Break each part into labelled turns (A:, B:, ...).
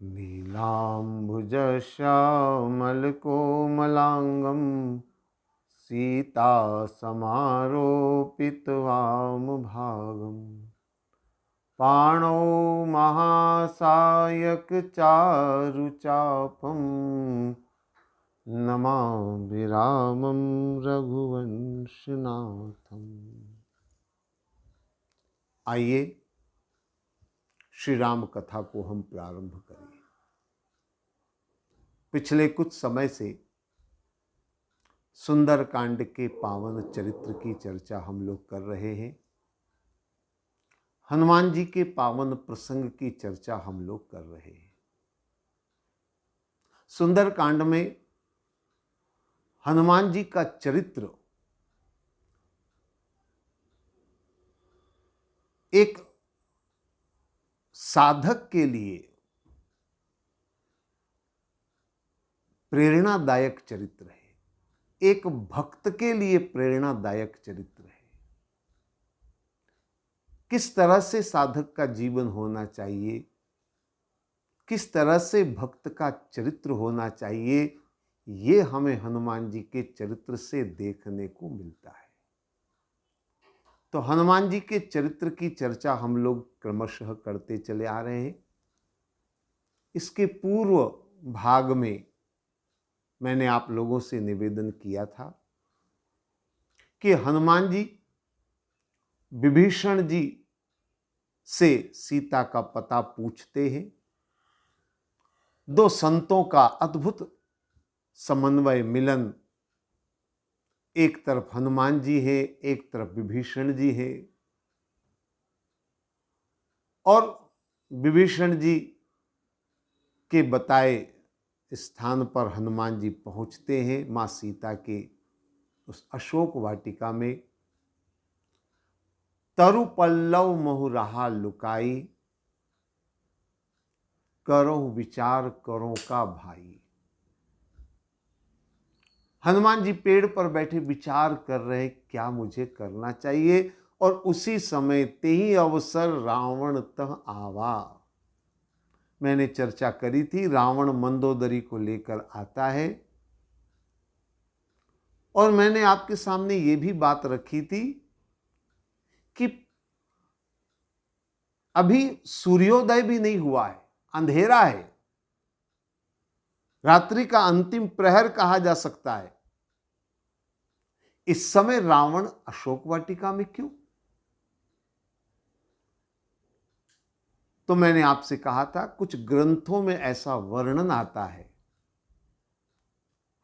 A: नीलाम्बुजश्यामलकोमलाङ्गं सीतासमारोपितवामभागम् पाणौ महासायकचारुचापं नमामि रामं रघुवंशनाथम्। आइए श्री राम कथा को हम प्रारंभ करें। पिछले कुछ समय से सुंदरकांड के पावन चरित्र की चर्चा हम लोग कर रहे हैं। हनुमान जी के पावन प्रसंग की चर्चा हम लोग कर रहे हैं। सुंदरकांड में हनुमान जी का चरित्र एक साधक के लिए प्रेरणादायक चरित्र है, एक भक्त के लिए प्रेरणादायक चरित्र है। किस तरह से साधक का जीवन होना चाहिए, किस तरह से भक्त का चरित्र होना चाहिए, ये हमें हनुमान जी के चरित्र से देखने को मिलता है। तो हनुमान जी के चरित्र की चर्चा हम लोग क्रमशः करते चले आ रहे हैं। इसके पूर्व भाग में मैंने आप लोगों से निवेदन किया था कि हनुमान जी विभीषण जी से सीता का पता पूछते हैं। दो संतों का अद्भुत समन्वय मिलन, एक तरफ हनुमान जी है, एक तरफ विभीषण जी है, और विभीषण जी के बताए स्थान पर हनुमान जी पहुंचते हैं। मां सीता के उस अशोक वाटिका में तरु पल्लव महु रहा लुकाई, करो विचार करो का भाई। हनुमान जी पेड़ पर बैठे विचार कर रहे क्या मुझे करना चाहिए, और उसी समय ते ही अवसर रावण तह आवा। मैंने चर्चा करी थी, रावण मंदोदरी को लेकर आता है, और मैंने आपके सामने ये भी बात रखी थी कि अभी सूर्योदय भी नहीं हुआ है, अंधेरा है, रात्रि का अंतिम प्रहर कहा जा सकता है। इस समय रावण अशोक वाटिका में क्यों? तो मैंने आपसे कहा था कुछ ग्रंथों में ऐसा वर्णन आता है,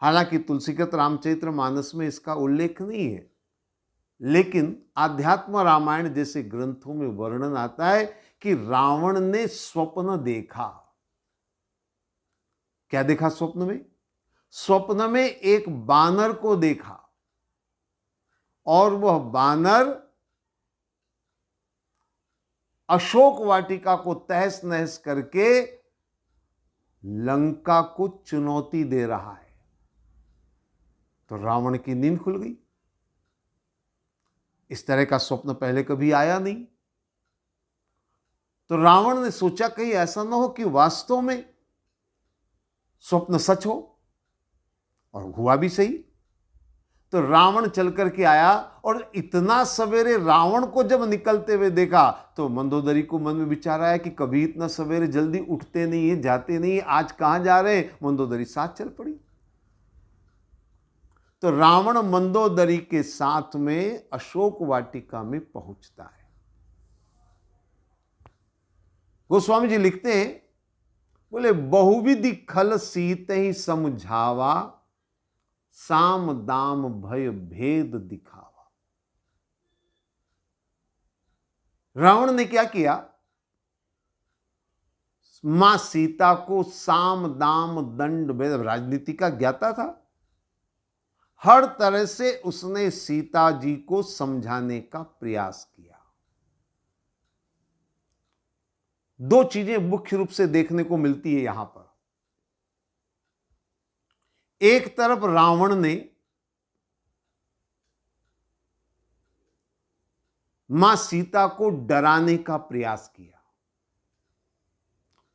A: हालांकि तुलसीकृत रामचरित्र मानस में इसका उल्लेख नहीं है, लेकिन आध्यात्म रामायण जैसे ग्रंथों में वर्णन आता है कि रावण ने स्वप्न देखा। क्या देखा स्वप्न में? स्वप्न में एक बानर को देखा, और वह बानर अशोक वाटिका को तहस नहस करके लंका को चुनौती दे रहा है। तो रावण की नींद खुल गई। इस तरह का स्वप्न पहले कभी आया नहीं। तो रावण ने सोचा कहीं ऐसा ना हो कि वास्तव में स्वप्न सच हो, और हुआ भी सही। तो रावण चल करके आया, और इतना सवेरे रावण को जब निकलते हुए देखा तो मंदोदरी को मन में विचार आया कि कभी इतना सवेरे जल्दी उठते नहीं है, जाते नहीं है, आज कहां जा रहे हैं। मंदोदरी साथ चल पड़ी। तो रावण मंदोदरी के साथ में अशोक वाटिका में पहुंचता है। गोस्वामी जी लिखते हैं, बोले बहुविधि खल सीत ही समझावा, साम दाम भय भेद दिखावा। रावण ने क्या किया? मां सीता को साम दाम दंड भेद, राजनीति का ज्ञाता था, हर तरह से उसने सीता जी को समझाने का प्रयास किया। दो चीजें मुख्य रूप से देखने को मिलती है यहां पर। एक तरफ रावण ने मां सीता को डराने का प्रयास किया,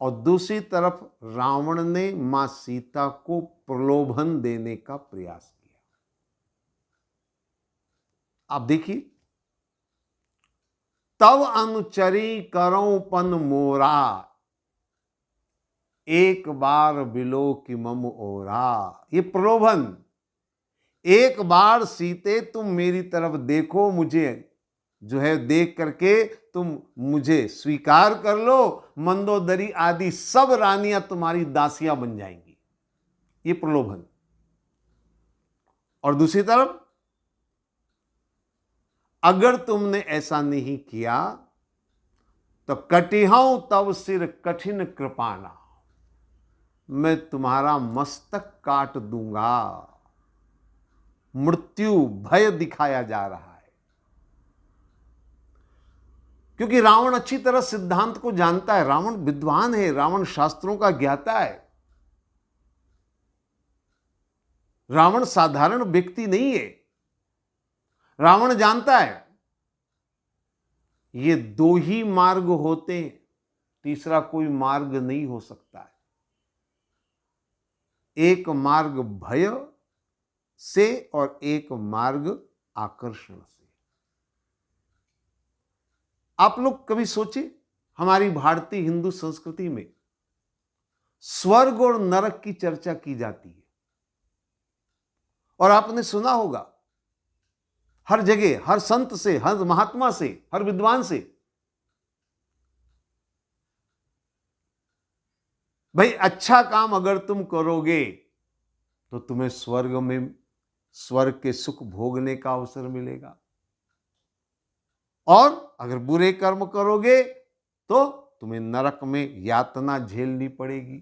A: और दूसरी तरफ रावण ने मां सीता को प्रलोभन देने का प्रयास किया। आप देखिए, तब अनुचरी करो पन मोरा, एक बार बिलो कि मम ओरा। ये प्रलोभन, एक बार सीते तुम मेरी तरफ देखो, मुझे जो है देख करके तुम मुझे स्वीकार कर लो, मंदोदरी आदि सब रानियां तुम्हारी दासियां बन जाएंगी। ये प्रलोभन। और दूसरी तरफ, अगर तुमने ऐसा नहीं किया तो कटिहऊं तब सिर कठिन कृपाना, मैं तुम्हारा मस्तक काट दूंगा। मृत्यु भय दिखाया जा रहा है, क्योंकि रावण अच्छी तरह सिद्धांत को जानता है। रावण विद्वान है, रावण शास्त्रों का ज्ञाता है। रावण साधारण व्यक्ति नहीं है। रावण जानता है ये दो ही मार्ग होते हैं, तीसरा कोई मार्ग नहीं हो सकता है। एक मार्ग भय से और एक मार्ग आकर्षण से। आप लोग कभी सोचे, हमारी भारतीय हिंदू संस्कृति में स्वर्ग और नरक की चर्चा की जाती है, और आपने सुना होगा हर जगह, हर संत से, हर महात्मा से, हर विद्वान से, भाई अच्छा काम अगर तुम करोगे तो तुम्हें स्वर्ग में स्वर्ग के सुख भोगने का अवसर मिलेगा, और अगर बुरे कर्म करोगे तो तुम्हें नरक में यातना झेलनी पड़ेगी।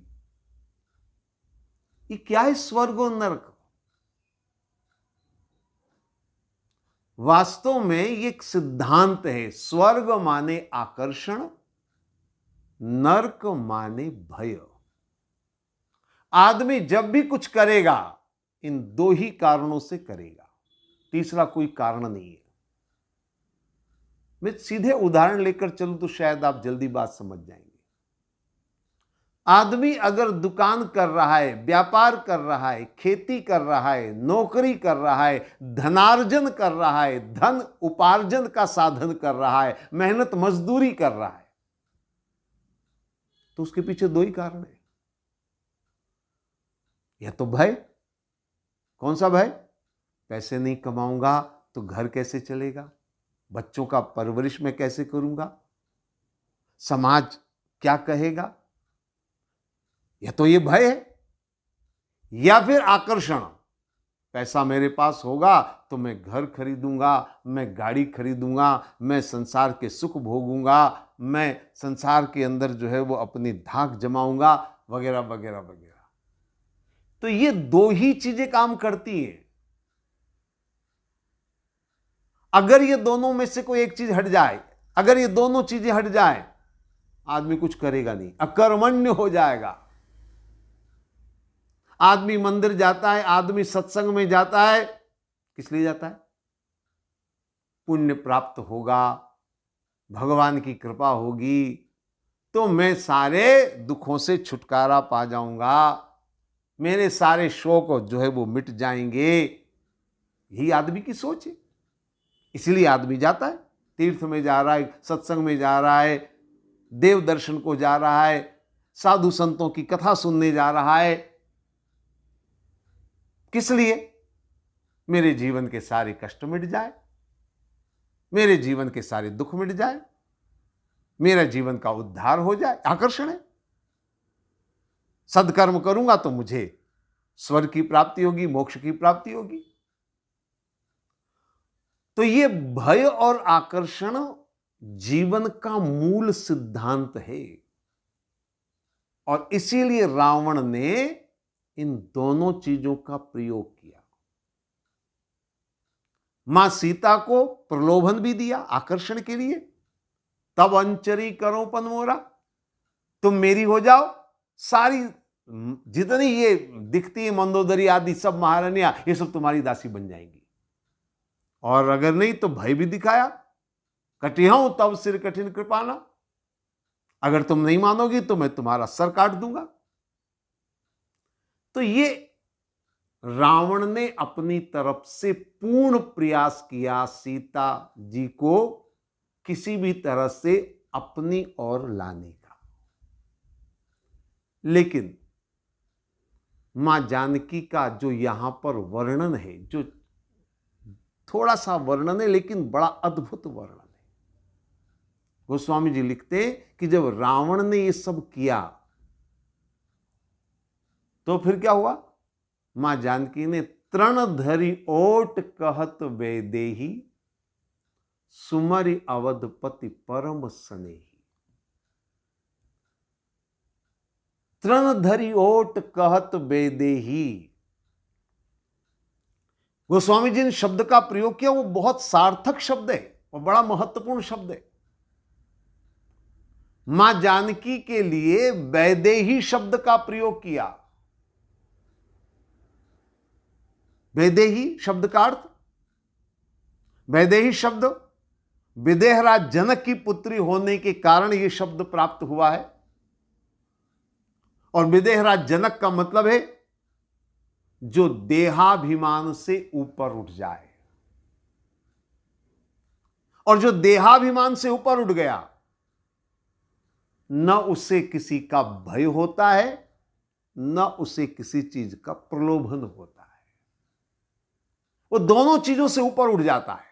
A: ये क्या है स्वर्ग और नरक? वास्तव में ये एक सिद्धांत है। स्वर्ग माने आकर्षण, नरक माने भय। आदमी जब भी कुछ करेगा इन दो ही कारणों से करेगा, तीसरा कोई कारण नहीं है। मैं सीधे उदाहरण लेकर चलूं तो शायद आप जल्दी बात समझ जाएंगे। आदमी अगर दुकान कर रहा है, व्यापार कर रहा है, खेती कर रहा है, नौकरी कर रहा है, धनार्जन कर रहा है, धन उपार्जन का साधन कर रहा है, मेहनत मजदूरी कर रहा है, तो उसके पीछे दो ही कारण है। या तो भय। कौन सा भय? पैसे नहीं कमाऊंगा तो घर कैसे चलेगा, बच्चों का परवरिश मैं कैसे करूंगा, समाज क्या कहेगा। या तो ये भय है, या फिर आकर्षण। पैसा मेरे पास होगा तो मैं घर खरीदूंगा, मैं गाड़ी खरीदूंगा, मैं संसार के सुख भोगूंगा, मैं संसार के अंदर जो है वो अपनी धाक जमाऊंगा, वगैरह वगैरह वगैरह। तो ये दो ही चीजें काम करती हैं। अगर ये दोनों में से कोई एक चीज हट जाए, अगर ये दोनों चीजें हट जाए, आदमी कुछ करेगा नहीं, अकर्मण्य हो जाएगा। आदमी मंदिर जाता है, आदमी सत्संग में जाता है, किस लिए जाता है? पुण्य प्राप्त होगा, भगवान की कृपा होगी तो मैं सारे दुखों से छुटकारा पा जाऊंगा, मेरे सारे शोक जो है वो मिट जाएंगे। यही आदमी की सोच है। इसलिए आदमी जाता है, तीर्थ में जा रहा है, सत्संग में जा रहा है, देव दर्शन को जा रहा है, साधु संतों की कथा सुनने जा रहा है। किस लिए? मेरे जीवन के सारे कष्ट मिट जाए, मेरे जीवन के सारे दुख मिट जाए, मेरा जीवन का उद्धार हो जाए। आकर्षण है। सदकर्म करूंगा तो मुझे स्वर्ग की प्राप्ति होगी, मोक्ष की प्राप्ति होगी। तो ये भय और आकर्षण जीवन का मूल सिद्धांत है, और इसीलिए रावण ने इन दोनों चीजों का प्रयोग किया। मां सीता को प्रलोभन भी दिया आकर्षण के लिए, तब अंचरी करो पन मोरा, तुम मेरी हो जाओ, सारी जितनी ये दिखती है मंदोदरी आदि सब महारानियां, ये सब तुम्हारी दासी बन जाएंगी। और अगर नहीं तो भय भी दिखाया, कटिहऊं तब सिर कठिन कृपाना, अगर तुम नहीं मानोगी तो मैं तुम्हारा सर काट दूंगा। तो ये रावण ने अपनी तरफ से पूर्ण प्रयास किया सीता जी को किसी भी तरह से अपनी ओर लाने का, लेकिन मां जानकी का जो यहां पर वर्णन है, जो थोड़ा सा वर्णन है लेकिन बड़ा अद्भुत वर्णन है। गोस्वामी जी लिखते हैं कि जब रावण ने ये सब किया तो फिर क्या हुआ? मां जानकी ने तृण धरी ओट कहत वैदेही, सुमरि अवधपति परम स्नेही। तृण धरी ओट कहत वैदेही, गोस्वामी जी ने शब्द का प्रयोग किया, वो बहुत सार्थक शब्द है और बड़ा महत्वपूर्ण शब्द है। मां जानकी के लिए वैदेही शब्द का प्रयोग किया। वैदेही शब्द का अर्थ, वैदेही शब्द विदेहराज जनक की पुत्री होने के कारण यह शब्द प्राप्त हुआ है। और विदेहराज जनक का मतलब है जो देहाभिमान से ऊपर उठ जाए, और जो देहाभिमान से ऊपर उठ गया न उसे किसी का भय होता है, न उसे किसी चीज का प्रलोभन होता है। वो दोनों चीजों से ऊपर उठ जाता है।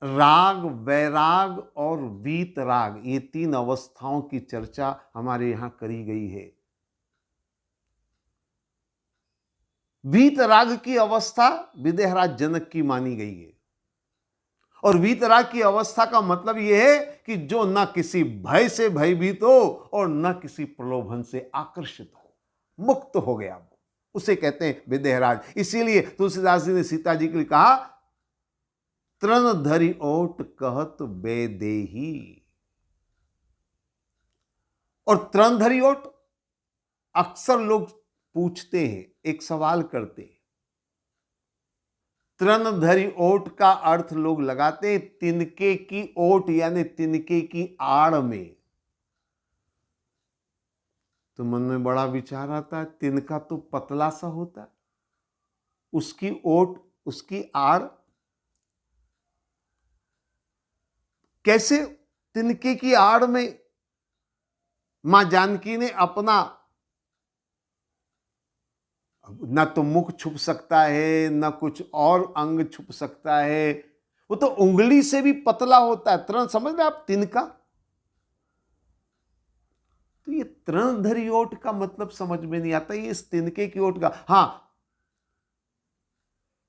A: राग, वैराग और वीतराग, ये तीन अवस्थाओं की चर्चा हमारे यहां करी गई है। वीतराग की अवस्था विदेहराज जनक की मानी गई है, और वीतराग की अवस्था का मतलब यह है कि जो न किसी भय से भयभीत हो और न किसी प्रलोभन से आकर्षित हो, मुक्त हो गया, वो उसे कहते हैं विदेहराज। इसीलिए तुलसीदास जी ने सीता जी के लिए कहा तृण धरी ओट कहत वैदेही। और तृण धरी ओट, अक्सर लोग पूछते हैं, एक सवाल करते हैं, तृण धरी ओट का अर्थ लोग लगाते हैं तिनके की ओट, यानी तिनके की आड़ में। तो मन में बड़ा विचार आता है, तिनका तो पतला सा होता है, उसकी ओट, उसकी आड़, कैसे तिनके की आड़ में मां जानकी ने अपना, न तो मुख छुप सकता है, न कुछ और अंग छुप सकता है, वो तो उंगली से भी पतला होता है। तृण समझ रहे आप, तिनका। तो ये तृणधरी ओट का मतलब समझ में नहीं आता, ये इस तिनके की ओट का। हां,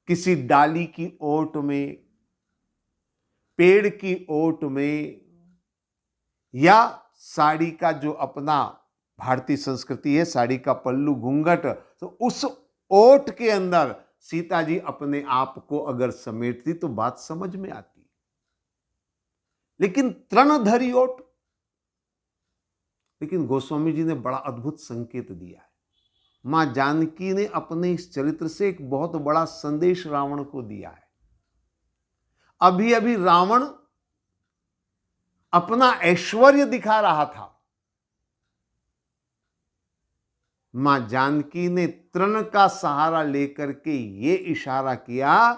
A: किसी डाली की ओट में, पेड़ की ओट में, या साड़ी का जो अपना भारतीय संस्कृति है, साड़ी का पल्लू घूंघट, तो उस ओट के अंदर सीता जी अपने आप को अगर समेटती तो बात समझ में आती। लेकिन तृणधरी ओट, लेकिन गोस्वामी जी ने बड़ा अद्भुत संकेत दिया है। मां जानकी ने अपने इस चरित्र से एक बहुत बड़ा संदेश रावण को दिया है। अभी अभी रावण अपना ऐश्वर्य दिखा रहा था, मां जानकी ने तृण का सहारा लेकर के यह इशारा किया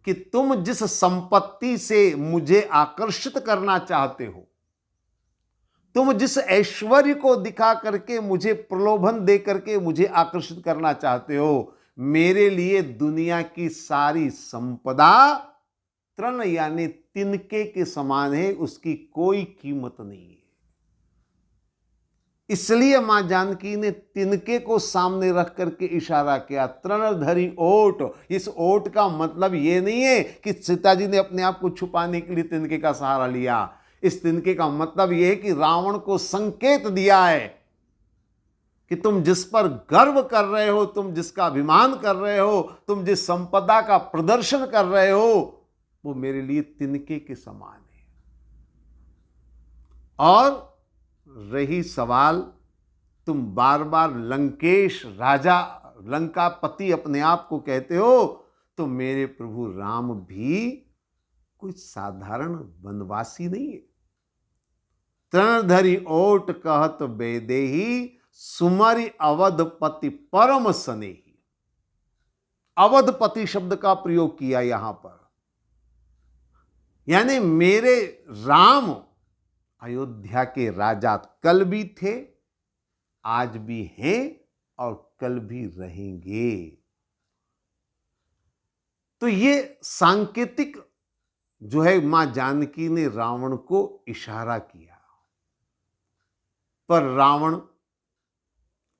A: कि तुम जिस संपत्ति से मुझे आकर्षित करना चाहते हो, तुम जिस ऐश्वर्य को दिखा करके मुझे प्रलोभन दे करके मुझे आकर्षित करना चाहते हो, मेरे लिए दुनिया की सारी संपदा तृण यानी तिनके के समान है, उसकी कोई कीमत नहीं है। इसलिए मां जानकी ने तिनके को सामने रख करके इशारा किया, तृणधरी ओट। इस ओट का मतलब यह नहीं है कि सीता जी ने अपने आप को छुपाने के लिए तिनके का सहारा लिया। इस तिनके का मतलब यह है कि रावण को संकेत दिया है कि तुम जिस पर गर्व कर रहे हो, तुम जिसका अभिमान कर रहे हो, तुम जिस संपदा का प्रदर्शन कर रहे हो, वो मेरे लिए तिनके के समान है। और रही सवाल, तुम बार बार लंकेश राजा, लंकापति अपने आप को कहते हो, तो मेरे प्रभु राम भी कोई साधारण वनवासी नहीं है। तृणधरि ओट कहत बेदेही, सुमरि अवधपति परम स्नेही। अवधपति शब्द का प्रयोग किया यहां पर, यानी मेरे राम अयोध्या के राजा कल भी थे, आज भी हैं और कल भी रहेंगे। तो ये सांकेतिक जो है मां जानकी ने रावण को इशारा किया, पर रावण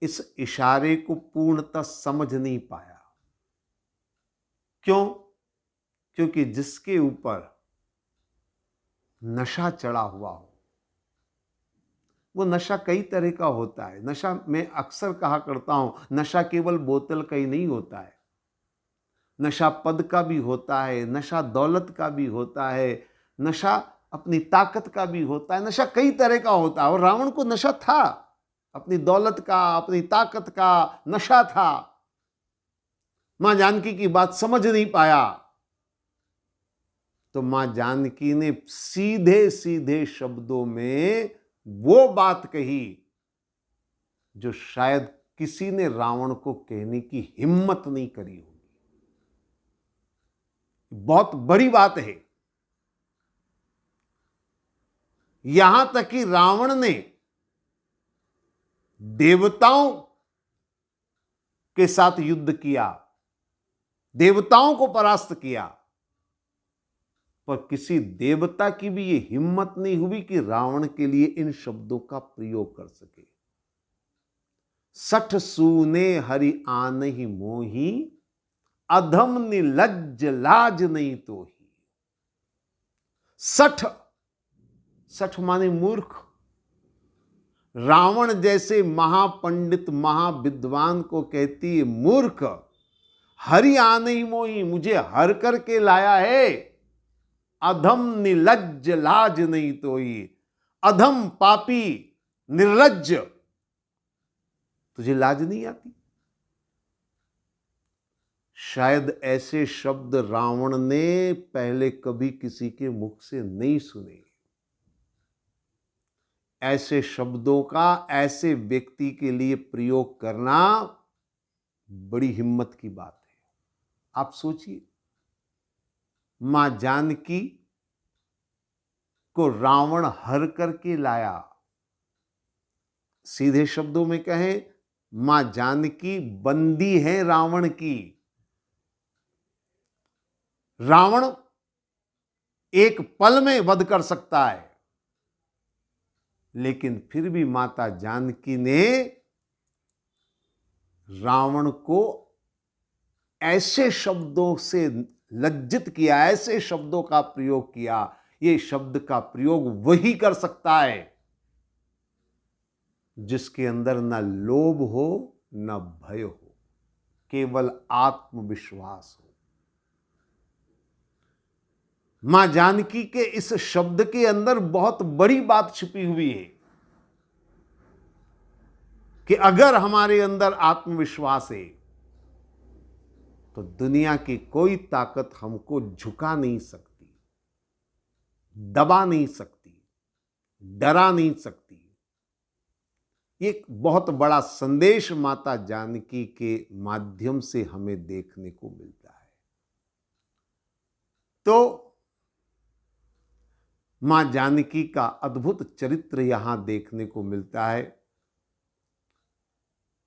A: इस इशारे को पूर्णतः समझ नहीं पाया। क्यों? क्योंकि जिसके ऊपर नशा चढ़ा हुआ हो, वो नशा कई तरह का होता है। नशा मैं अक्सर कहा करता हूं, नशा केवल बोतल का ही नहीं होता है, नशा पद का भी होता है, नशा दौलत का भी होता है, नशा अपनी ताकत का भी होता है। नशा कई तरह का होता है, और रावण को नशा था, अपनी दौलत का, अपनी ताकत का नशा था। मां जानकी की बात समझ नहीं पाया, तो मां जानकी ने सीधे सीधे शब्दों में वो बात कही जो शायद किसी ने रावण को कहने की हिम्मत नहीं करी होगी। बहुत बड़ी बात है। यहां तक कि रावण ने देवताओं के साथ युद्ध किया, देवताओं को परास्त किया, पर किसी देवता की भी यह हिम्मत नहीं हुई कि रावण के लिए इन शब्दों का प्रयोग कर सके। सठ सूने हरि आनहि मोही, अधम निलज्ज लाज नहीं तो ही। सठ, सठ माने मूर्ख। रावण जैसे महापंडित महाविद्वान को कहती है मूर्ख। हरि आनहि मोही, मुझे हर करके लाया है। अधम निलज्ज लाज नहीं तो ही। अधम पापी निर्लज्ज, तुझे लाज नहीं आती? शायद ऐसे शब्द रावण ने पहले कभी किसी के मुख से नहीं सुने। ऐसे शब्दों का ऐसे व्यक्ति के लिए प्रयोग करना बड़ी हिम्मत की बात है। आप सोचिए, मां जानकी को रावण हर करके लाया। सीधे शब्दों में कहें, मां जानकी बंदी है रावण की। रावण एक पल में वध कर सकता है, लेकिन फिर भी माता जानकी ने रावण को ऐसे शब्दों से लज्जित किया, ऐसे शब्दों का प्रयोग किया। ये शब्द का प्रयोग वही कर सकता है जिसके अंदर न लोभ हो न भय हो, केवल आत्मविश्वास हो। मां जानकी के इस शब्द के अंदर बहुत बड़ी बात छिपी हुई है कि अगर हमारे अंदर आत्मविश्वास है तो दुनिया की कोई ताकत हमको झुका नहीं सकती, दबा नहीं सकती, डरा नहीं सकती। एक बहुत बड़ा संदेश माता जानकी के माध्यम से हमें देखने को मिलता है। तो मां जानकी का अद्भुत चरित्र यहां देखने को मिलता है।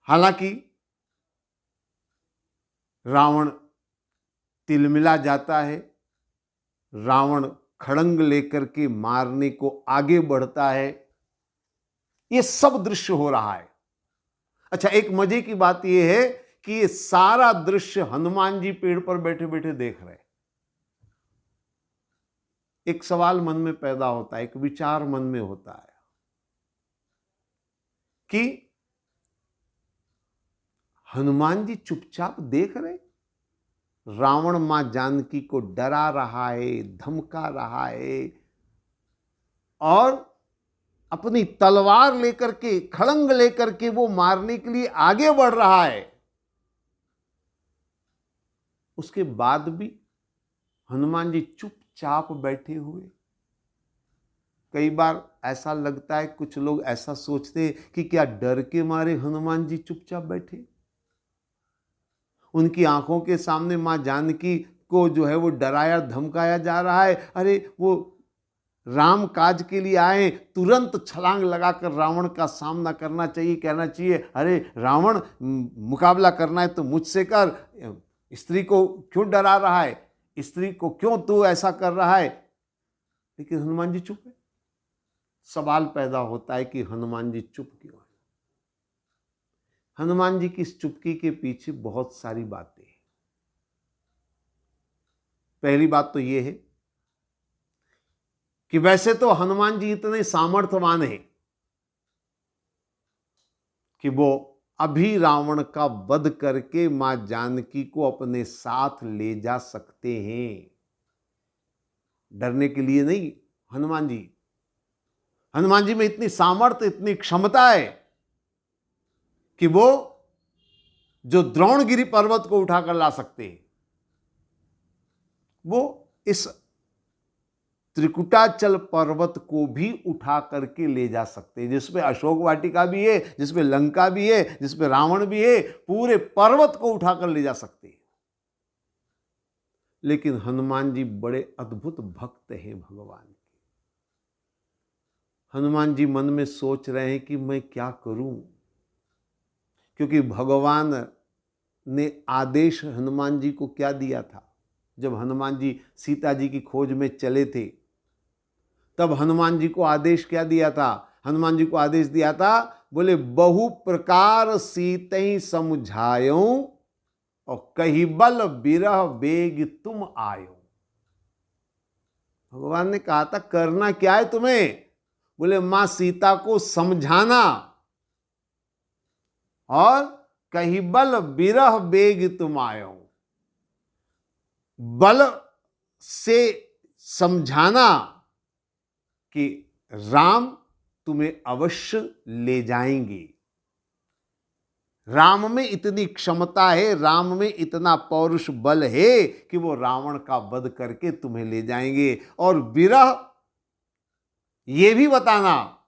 A: हालांकि रावण तिलमिला जाता है, रावण खड़ंग लेकर के मारने को आगे बढ़ता है, यह सब दृश्य हो रहा है। अच्छा, एक मजे की बात यह है कि यह सारा दृश्य हनुमान जी पेड़ पर बैठे बैठे देख रहे हैं। एक सवाल मन में पैदा होता है, एक विचार मन में होता है कि हनुमान जी चुपचाप देख रहे, रावण मां जानकी को डरा रहा है, धमका रहा है और अपनी तलवार लेकर के, खड़ंग लेकर के वो मारने के लिए आगे बढ़ रहा है। उसके बाद भी हनुमान जी चुपचाप बैठे हुए। कई बार ऐसा लगता है, कुछ लोग ऐसा सोचते हैं कि क्या डर के मारे हनुमान जी चुपचाप बैठे। उनकी आंखों के सामने मां जानकी को जो है वो डराया धमकाया जा रहा है। अरे वो राम काज के लिए आए, तुरंत छलांग लगाकर रावण का सामना करना चाहिए, कहना चाहिए अरे रावण, मुकाबला करना है तो मुझसे कर, स्त्री को क्यों डरा रहा है, स्त्री को क्यों तू ऐसा कर रहा है। लेकिन हनुमान जी चुप है। सवाल पैदा होता है कि हनुमान जी चुप क्यों है। हनुमान जी की इस चुपकी के पीछे बहुत सारी बातें हैं। पहली बात तो यह है कि वैसे तो हनुमान जी इतने सामर्थ्यवान हैं कि वो अभी रावण का वध करके मां जानकी को अपने साथ ले जा सकते हैं। डरने के लिए नहीं। हनुमान जी में इतनी सामर्थ्य, इतनी क्षमता है कि वो जो द्रोणगिरि पर्वत को उठाकर ला सकते हैं, वो इस त्रिकुटाचल पर्वत को भी उठा करके ले जा सकते हैं, जिसमें अशोक वाटिका भी है, जिसमें लंका भी है, जिसमें रावण भी है। पूरे पर्वत को उठाकर ले जा सकते हैं। लेकिन हनुमान जी बड़े अद्भुत भक्त हैं भगवान के। हनुमान जी मन में सोच रहे हैं कि मैं क्या करूं, क्योंकि भगवान ने आदेश हनुमान जी को क्या दिया था। जब हनुमान जी सीता जी की खोज में चले थे, तब हनुमान जी को आदेश क्या दिया था। हनुमान जी को आदेश दिया था, बोले बहु प्रकार सीतहि समझायो और कही बल बिरह बेग तुम आयो। भगवान ने कहा था करना क्या है तुम्हें। बोले मां सीता को समझाना और कही बल बिरह बेग तुम आयो। बल से समझाना कि राम तुम्हें अवश्य ले जाएंगे। राम में इतनी क्षमता है, राम में इतना पौरुष बल है कि वो रावण का वध करके तुम्हें ले जाएंगे। और विरह ये भी बताना,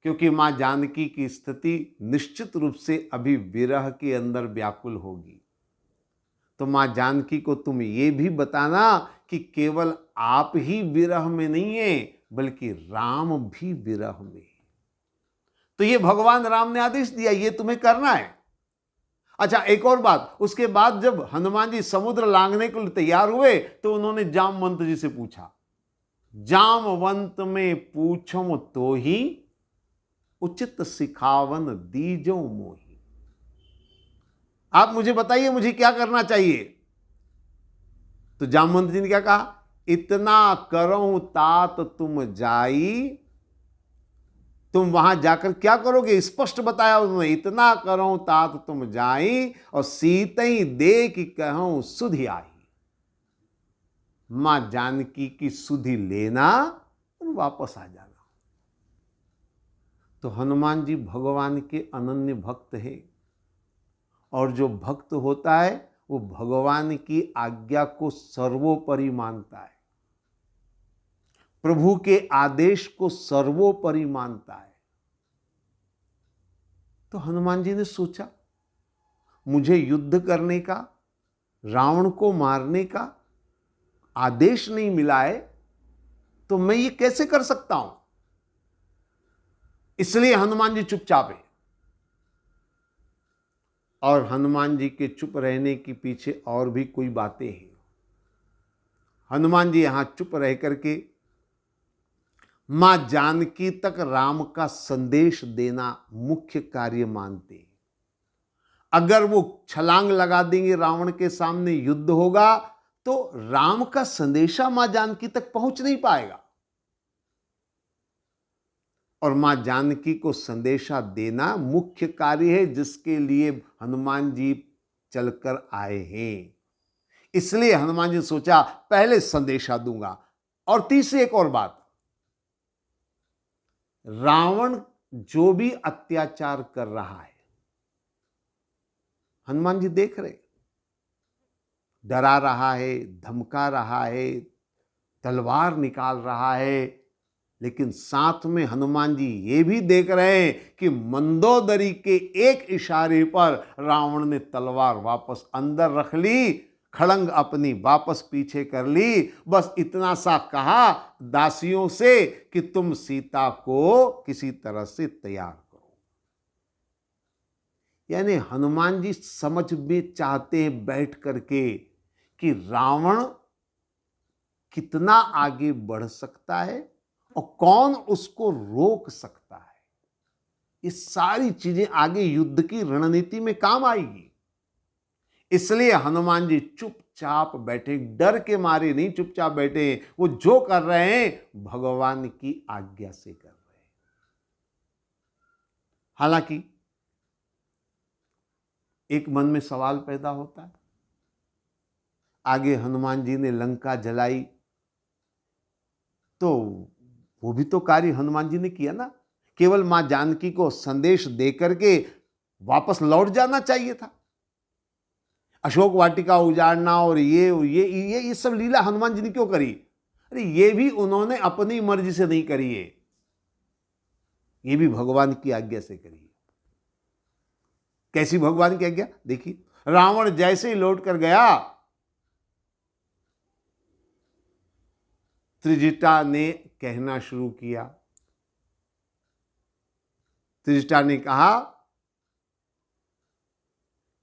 A: क्योंकि मां जानकी की स्थिति निश्चित रूप से अभी विरह के अंदर व्याकुल होगी। तो मां जानकी को तुम ये भी बताना कि केवल आप ही विरह में नहीं है, बल्कि राम भी विरह में है। तो ये भगवान राम ने आदेश दिया, ये तुम्हें करना है। अच्छा, एक और बात, उसके बाद जब हनुमान जी समुद्र लांघने के लिए तैयार हुए तो उन्होंने जामवंत जी से पूछा। जामवंत में पूछो तो ही उचित सिखावन दीजो मोही। आप मुझे बताइए मुझे क्या करना चाहिए। तो जामवंत जी ने क्या कहा, इतना करो तात तुम जाई। तुम वहां जाकर क्या करोगे, स्पष्ट बताया उन्होंने। इतना करो तात तुम जाई और सीतई देख कहूं सुधि आई। मां जानकी की सुधि लेना और वापस आ जाना। तो हनुमान जी भगवान के अनन्य भक्त हैं। और जो भक्त होता है वो भगवान की आज्ञा को सर्वोपरि मानता है, प्रभु के आदेश को सर्वोपरि मानता है। तो हनुमान जी ने सोचा, मुझे युद्ध करने का, रावण को मारने का आदेश नहीं मिला है, तो मैं ये कैसे कर सकता हूं। इसलिए हनुमान जी चुपचाप है। और हनुमान जी के चुप रहने के पीछे और भी कोई बातें हैं। हनुमान जी यहां चुप रह करके मां जानकी तक राम का संदेश देना मुख्य कार्य मानते हैं। अगर वो छलांग लगा देंगे, रावण के सामने युद्ध होगा, तो राम का संदेशा मां जानकी तक पहुंच नहीं पाएगा। और मां जानकी को संदेशा देना मुख्य कार्य है, जिसके लिए हनुमान जी चलकर आए हैं। इसलिए हनुमान जी ने सोचा पहले संदेशा दूंगा। और तीसरी एक और बात, रावण जो भी अत्याचार कर रहा है, हनुमान जी देख रहे। डरा रहा है, धमका रहा है, तलवार निकाल रहा है, लेकिन साथ में हनुमान जी ये भी देख रहे हैं कि मंदोदरी के एक इशारे पर रावण ने तलवार वापस अंदर रख ली, खड़ंग अपनी वापस पीछे कर ली। बस इतना सा कहा दासियों से कि तुम सीता को किसी तरह से तैयार करो। यानी हनुमान जी समझ में चाहते हैं बैठ करके कि रावण कितना आगे बढ़ सकता है और कौन उसको रोक सकता है। ये सारी चीजें आगे युद्ध की रणनीति में काम आएगी। इसलिए हनुमान जी चुपचाप बैठे, डर के मारे नहीं चुपचाप बैठे। वो जो कर रहे हैं भगवान की आज्ञा से कर रहे हैं। हालांकि एक मन में सवाल पैदा होता है, आगे हनुमान जी ने लंका जलाई तो वो भी तो कार्य हनुमान जी ने किया ना। केवल मां जानकी को संदेश देकर के वापस लौट जाना चाहिए था। अशोक वाटिका उजाड़ना और ये सब लीला हनुमान जी ने क्यों करी? अरे ये भी उन्होंने अपनी मर्जी से नहीं करी है, ये भी भगवान की आज्ञा से करी है। कैसी भगवान की आज्ञा? देखिए, रावण जैसे ही लौट कर गया, त्रिजटा ने कहना शुरू किया। त्रिजटा ने कहा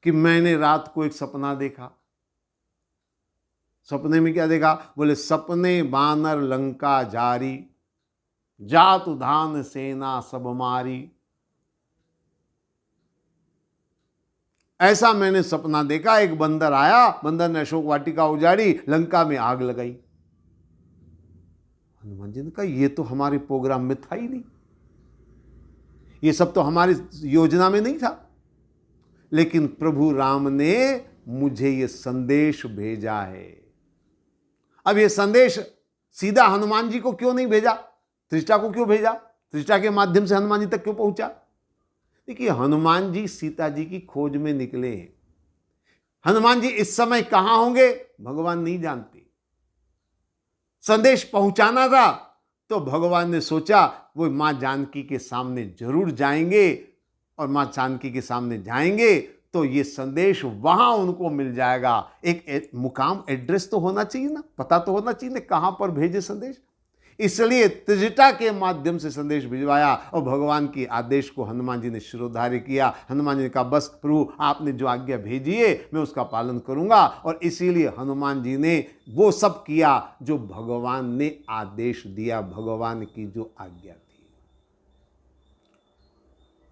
A: कि मैंने रात को एक सपना देखा। सपने में क्या देखा? बोले सपने बानर लंका जारी, जात धान सेना सब मारी। ऐसा मैंने सपना देखा, एक बंदर आया, बंदर ने अशोक वाटिका उजाड़ी, लंका में आग लगाई। हनुमान जी ने कहा ये तो हमारे प्रोग्राम में था ही नहीं, ये सब तो हमारी योजना में नहीं था। लेकिन प्रभु राम ने मुझे ये संदेश भेजा है। अब ये संदेश सीधा हनुमान जी को क्यों नहीं भेजा? त्रिजटा को क्यों भेजा? त्रिजटा के माध्यम से हनुमान जी तक क्यों पहुंचा? देखिए, हनुमान जी सीता जी की खोज में निकले हैं। हनुमान जी इस समय कहां होंगे भगवान नहीं जानते। संदेश पहुंचाना था तो भगवान ने सोचा वो मां जानकी के सामने जरूर जाएंगे, और मां जानकी के सामने जाएंगे तो ये संदेश वहां उनको मिल जाएगा। एक मुकाम, एड्रेस तो होना चाहिए ना, पता तो होना चाहिए ना कहां पर भेजे संदेश। इसलिए त्रिजटा के माध्यम से संदेश भिजवाया और भगवान के आदेश को हनुमान जी ने शिरोधार्य किया। हनुमान जी ने कहा बस प्रभु आपने जो आज्ञा भेजी है मैं उसका पालन करूंगा। और इसीलिए हनुमान जी ने वो सब किया जो भगवान ने आदेश दिया, भगवान की जो आज्ञा थी।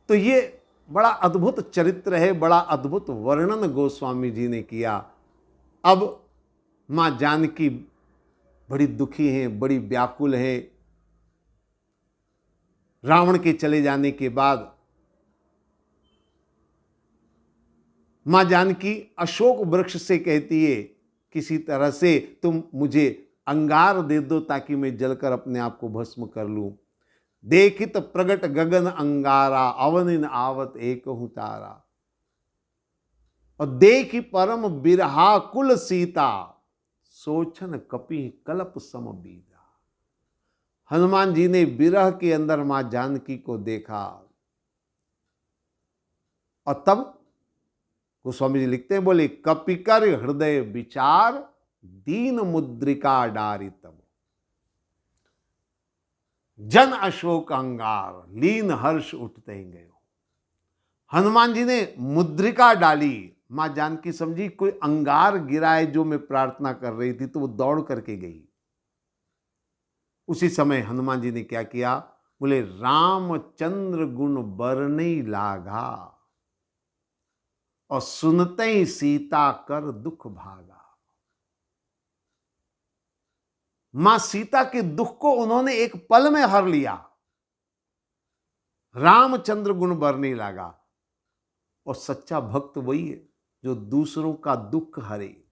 A: तो ये बड़ा अद्भुत चरित्र है, बड़ा अद्भुत वर्णन गोस्वामी जी ने किया। अब मां जानकी बड़ी दुखी हैं, बड़ी व्याकुल हैं। रावण के चले जाने के बाद मां जानकी अशोक वृक्ष से कहती है किसी तरह से तुम मुझे अंगार दे दो ताकि मैं जलकर अपने आप को भस्म कर लूं। देखित प्रगट गगन अंगारा, अवनिन आवत एक तारा। और देखी परम बिरहा कुल सीता, सोचन कपि कल्प सम बीता। हनुमान जी ने विरह के अंदर मां जानकी को देखा और तब गोस्वामी जी लिखते हैं, बोले कपिकर हृदय विचार, दीन मुद्रिका डारी तब। जन अशोक अंगार, लीन हर्ष उठते गए। हनुमान जी ने मुद्रिका डाली। मां जानकी समझी कोई अंगार गिराए जो मैं प्रार्थना कर रही थी, तो वो दौड़ करके गई। उसी समय हनुमान जी ने क्या किया? बोले रामचंद्र गुण बरने लागा, और सुनते ही सीता कर दुख भागा। मां सीता के दुख को उन्होंने एक पल में हर लिया। रामचंद्र गुण बरने लगा। और सच्चा भक्त वही है जो दूसरों का दुख हरे,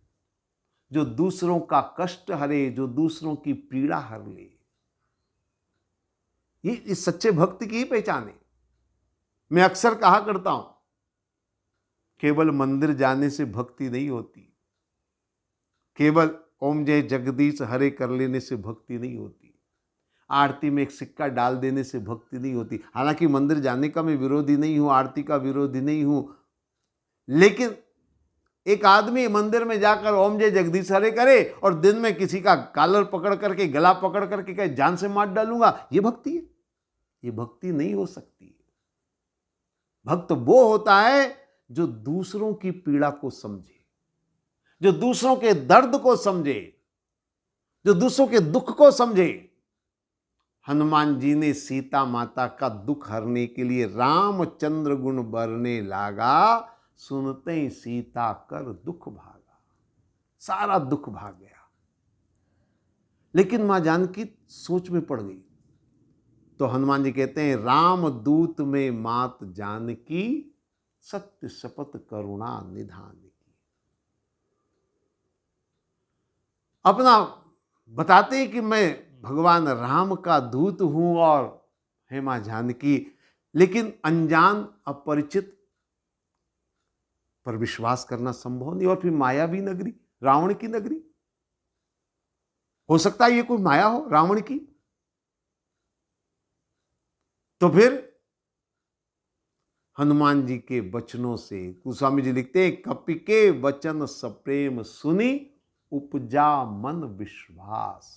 A: जो दूसरों का कष्ट हरे, जो दूसरों की पीड़ा हर ले। ये इस सच्चे भक्त की ही पहचान है। मैं अक्सर कहा करता हूं, केवल मंदिर जाने से भक्ति नहीं होती। केवल ओम जय जगदीश हरे कर लेने से भक्ति नहीं होती, आरती में एक सिक्का डाल देने से भक्ति नहीं होती। हालांकि मंदिर जाने का मैं विरोधी नहीं हूं, आरती का विरोधी नहीं हूं, लेकिन एक आदमी मंदिर में जाकर ओम जय जगदीश हरे करे और दिन में किसी का कॉलर पकड़ करके, गला पकड़ करके कहे जान से मार डालूंगा, ये भक्ति है? ये भक्ति नहीं हो सकती। भक्त वो होता है जो दूसरों की पीड़ा को समझे, जो दूसरों के दर्द को समझे, जो दूसरों के दुख को समझे। हनुमान जी ने सीता माता का दुख हरने के लिए रामचंद्र गुण बरने लागा, सुनते ही सीता कर दुख भागा, सारा दुख भाग गया। लेकिन मां जानकी सोच में पड़ गई, तो हनुमान जी कहते हैं राम दूत में मात जानकी, सत्य शपथ करुणा निधान की। अपना बताते हैं कि मैं भगवान राम का दूत हूं और हे मां जानकी, लेकिन अनजान अपरिचित पर विश्वास करना संभव नहीं। और फिर मायावी नगरी, रावण की नगरी, हो सकता है ये कोई माया हो रावण की। तो फिर हनुमान जी के वचनों से, गोस्वामी जी लिखते हैं कपि के वचन सप्रेम सुनी, उपजा मन विश्वास।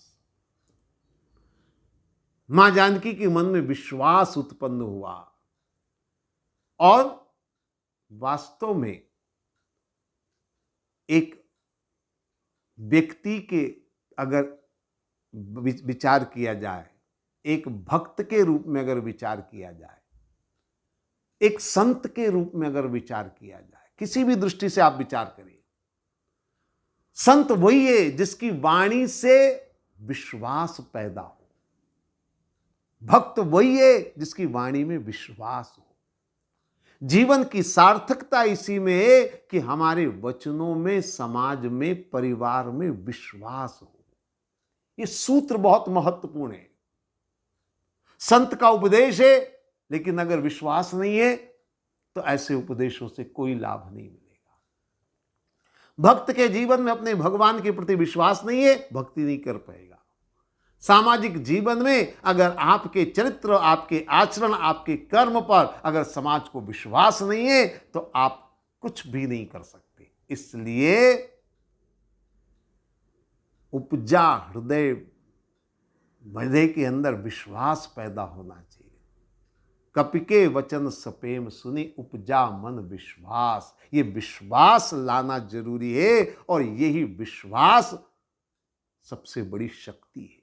A: मां जानकी के मन में विश्वास उत्पन्न हुआ और वास्तव में एक व्यक्ति के अगर विचार किया जाए, एक भक्त के रूप में अगर विचार किया जाए, एक संत के रूप में अगर विचार किया जाए, किसी भी दृष्टि से आप विचार करिए, संत वही है जिसकी वाणी से विश्वास पैदा हो, भक्त वही है जिसकी वाणी में विश्वास हो। जीवन की सार्थकता इसी में है कि हमारे वचनों में, समाज में, परिवार में विश्वास हो। यह सूत्र बहुत महत्वपूर्ण है। संत का उपदेश है, लेकिन अगर विश्वास नहीं है तो ऐसे उपदेशों से कोई लाभ नहीं मिलेगा। भक्त के जीवन में अपने भगवान के प्रति विश्वास नहीं है, भक्ति नहीं कर पाएगा। सामाजिक जीवन में अगर आपके चरित्र, आपके आचरण, आपके कर्म पर अगर समाज को विश्वास नहीं है तो आप कुछ भी नहीं कर सकते। इसलिए उपजा हृदय के अंदर विश्वास पैदा होना चाहिए। कपि के वचन सप्रेम सुनी, उपजा मन विश्वास। ये विश्वास लाना जरूरी है और यही विश्वास सबसे बड़ी शक्ति है।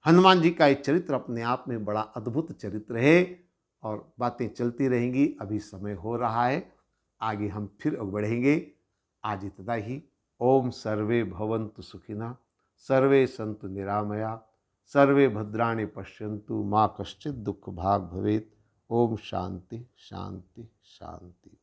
A: हनुमान जी का ये चरित्र अपने आप में बड़ा अद्भुत चरित्र है और बातें चलती रहेंगी। अभी समय हो रहा है, आगे हम फिर बढ़ेंगे। आज इतना ही। ओम सर्वे भवन्तु सुखिनः, सर्वे सन्तु निरामया, सर्वे भद्राणि पश्यन्तु, मां कश्चित् दुःख भाग् भवेत्। ओम शांति शांति शांति।